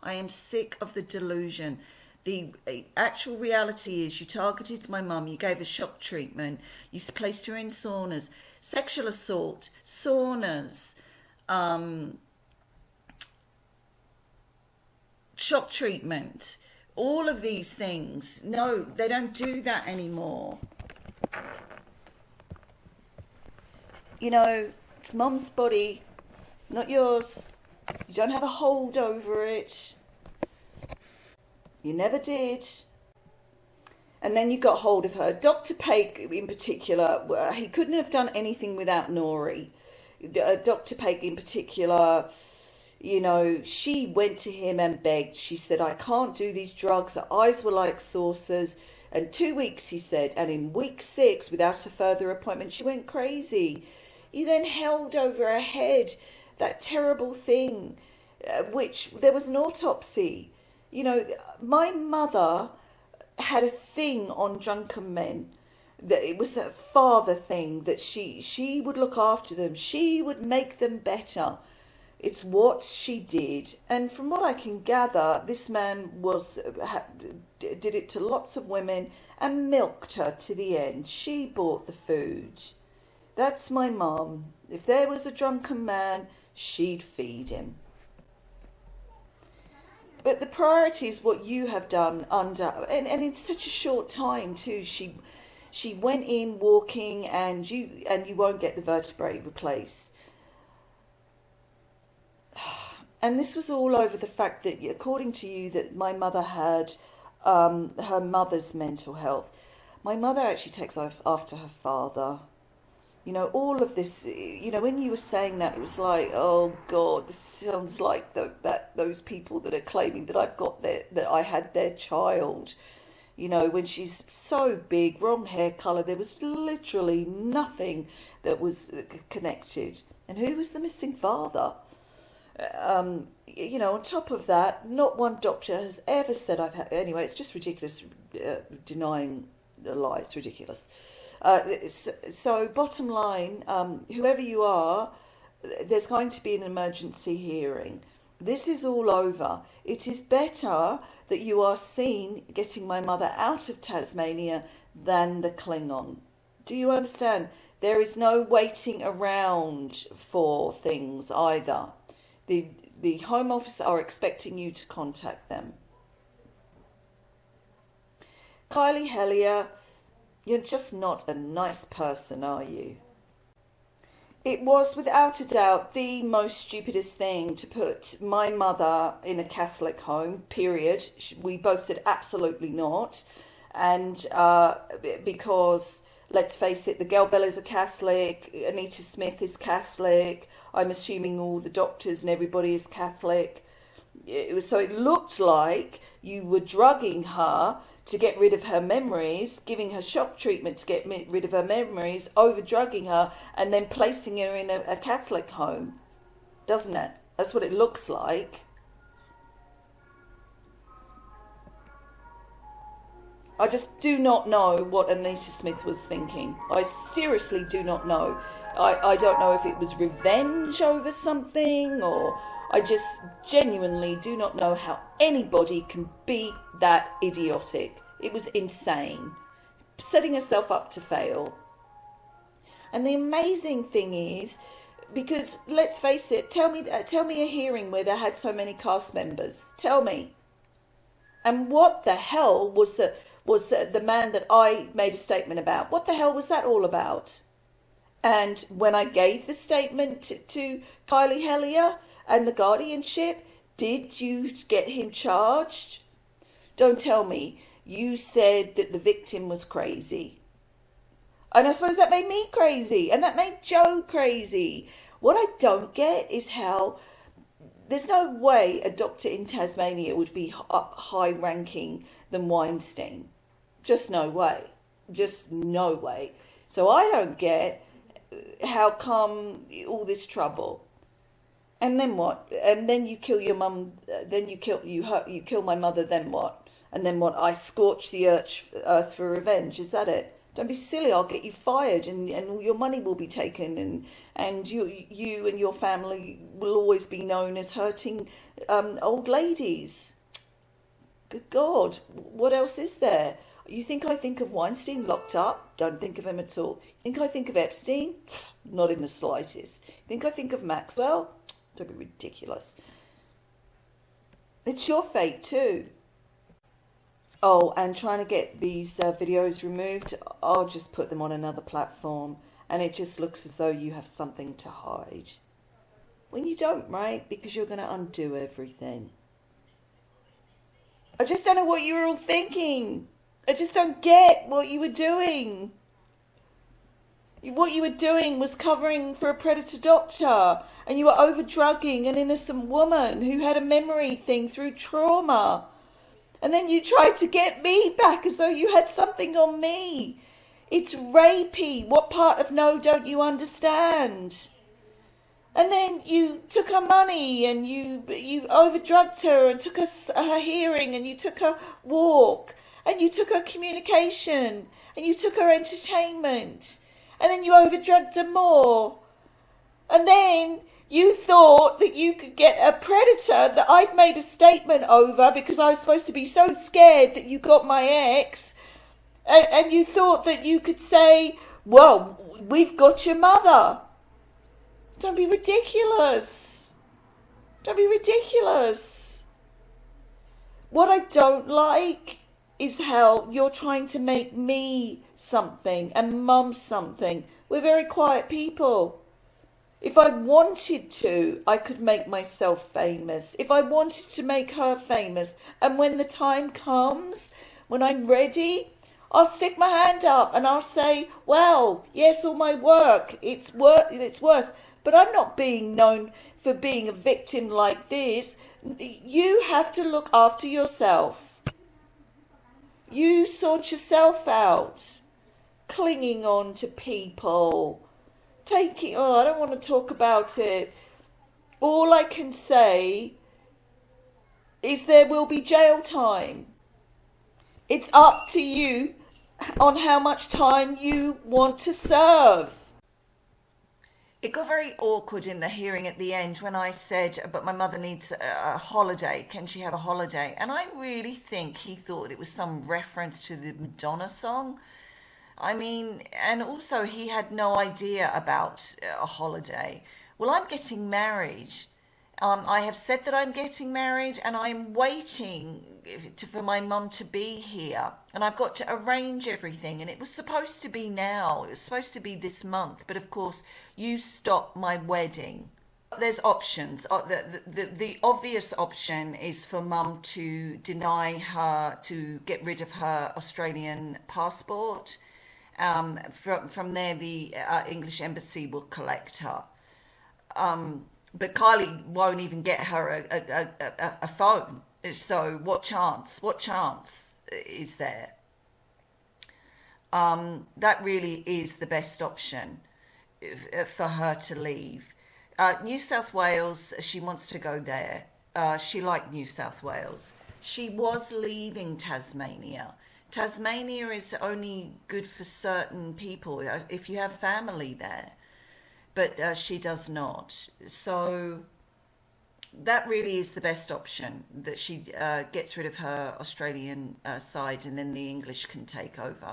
I am sick of the delusion. The actual reality is you targeted my mum, you gave her shock treatment, you placed her in saunas, sexual assault, saunas, shock treatment, all of these things. No, they don't do that anymore. You know, it's mum's body, not yours. You don't have a hold over it. You never did. And then you got hold of her. Dr. Paik in particular, he couldn't have done anything without Nori. Dr. Paik in particular, you know, she went to him and begged. She said, I can't do these drugs. Her eyes were like saucers. And 2 weeks, he said, and in week 6, without a further appointment, she went crazy. You then held over her head that terrible thing, which there was an autopsy. You know, my mother had a thing on drunken men, that it was a father thing, that she would look after them. She would make them better. It's what she did. And from what I can gather, this man did it to lots of women and milked her to the end. She bought the food. That's my mum. If there was a drunken man, she'd feed him. But the priority is what you have done and in such a short time too. She went in walking, and you won't get the vertebrae replaced. And this was all over the fact that, according to you, that my mother had her mother's mental health. My mother actually takes after her father. You know, all of this, you know, when you were saying that, it was like, oh God, this sounds like those people that are claiming that that I had their child. You know, when she's so big, wrong hair colour, there was literally nothing that was connected. And who was the missing father? You know, on top of that, not one doctor has ever said I've had... Anyway, it's just ridiculous, denying the lie. It's ridiculous. So bottom line, whoever you are, there's going to be an emergency hearing. This is all over. It is better that you are seen getting my mother out of Tasmania than the Klingon. Do you understand? There is no waiting around for things either. The Home Office are expecting you to contact them. Kylie Hellier, you're just not a nice person, are you? It was without a doubt the most stupidest thing to put my mother in a Catholic home, period. We both said absolutely not. And because, let's face it, the girl Bella's a Catholic, Anita Smith is Catholic, I'm assuming all the doctors and everybody is Catholic. So it looked like you were drugging her to get rid of her memories, giving her shock treatment to get rid of her memories, over-drugging her, and then placing her in a Catholic home. Doesn't it? That's what it looks like. I just do not know what Anita Smith was thinking. I seriously do not know. I don't know if it was revenge over something, or I just genuinely do not know how anybody can be that idiotic. It was insane. Setting herself up to fail. And the amazing thing is, because let's face it, tell me a hearing where they had so many cast members. Tell me. And what the hell was the man that I made a statement about? What the hell was that all about? And when I gave the statement to Kylie Hellier and the guardianship, did you get him charged? Don't tell me you said that the victim was crazy. And I suppose that made me crazy, and that made Joe crazy. What I don't get is how there's no way a doctor in Tasmania would be up high ranking than Weinstein. Just no way. Just no way. So I don't get how come all this trouble. And then what? And then you kill your mum, then you kill my mother, then what? And then what? I scorch the earth for revenge. Is that it? Don't be silly. I'll get you fired, and all your money will be taken, and you and your family will always be known as hurting old ladies. Good God, what else is there? You think I think of Weinstein locked up? Don't think of him at all. You think I think of Epstein? Not in the slightest. You think I think of Maxwell? Don't be ridiculous. It's your fate too. Oh, and trying to get these videos removed, I'll just put them on another platform, and it just looks as though you have something to hide. When you don't, right? Because you're going to undo everything. I just don't know what you were all thinking. I just don't get what you were doing. What you were doing was covering for a predator doctor, and you were over-drugging an innocent woman who had a memory thing through trauma. And then you tried to get me back as though you had something on me. It's rapey. What part of no don't you understand? And then you took her money, and you overdrugged her and took her hearing, and you took her walk, and you took her communication, and you took her entertainment, and then you overdrugged her more. And then you thought that you could get a predator that I'd made a statement over because I was supposed to be so scared that you got my ex. And you thought that you could say, well, we've got your mother. Don't be ridiculous. Don't be ridiculous. What I don't like is how you're trying to make me something and Mum something. We're very quiet people. If I wanted to, I could make myself famous. If I wanted to make her famous, and when the time comes, when I'm ready, I'll stick my hand up and I'll say, well, yes, all my work, it's worth. But I'm not being known for being a victim like this. You have to look after yourself. You sort yourself out. Clinging on to people. I don't want to talk about it. All I can say is there will be jail time. It's up to you on how much time you want to serve. It got very awkward in the hearing at the end when I said, but my mother needs a holiday. Can she have a holiday? And I really think he thought it was some reference to the Madonna song. I mean, and also he had no idea about a holiday. Well, I'm getting married. I have said that I'm getting married, and I'm waiting for my mum to be here. And I've got to arrange everything, and it was supposed to be now. It was supposed to be this month. But of course, you stopped my wedding. There's options. The obvious option is for Mum to deny her, to get rid of her Australian passport. From there, the English embassy will collect her. But Kylie won't even get her a phone. So what chance is there? That really is the best option for her to leave. New South Wales, she wants to go there. She liked New South Wales. She was leaving Tasmania. Tasmania is only good for certain people if you have family there, but she does not. So that really is the best option, that she gets rid of her Australian side, and then the English can take over.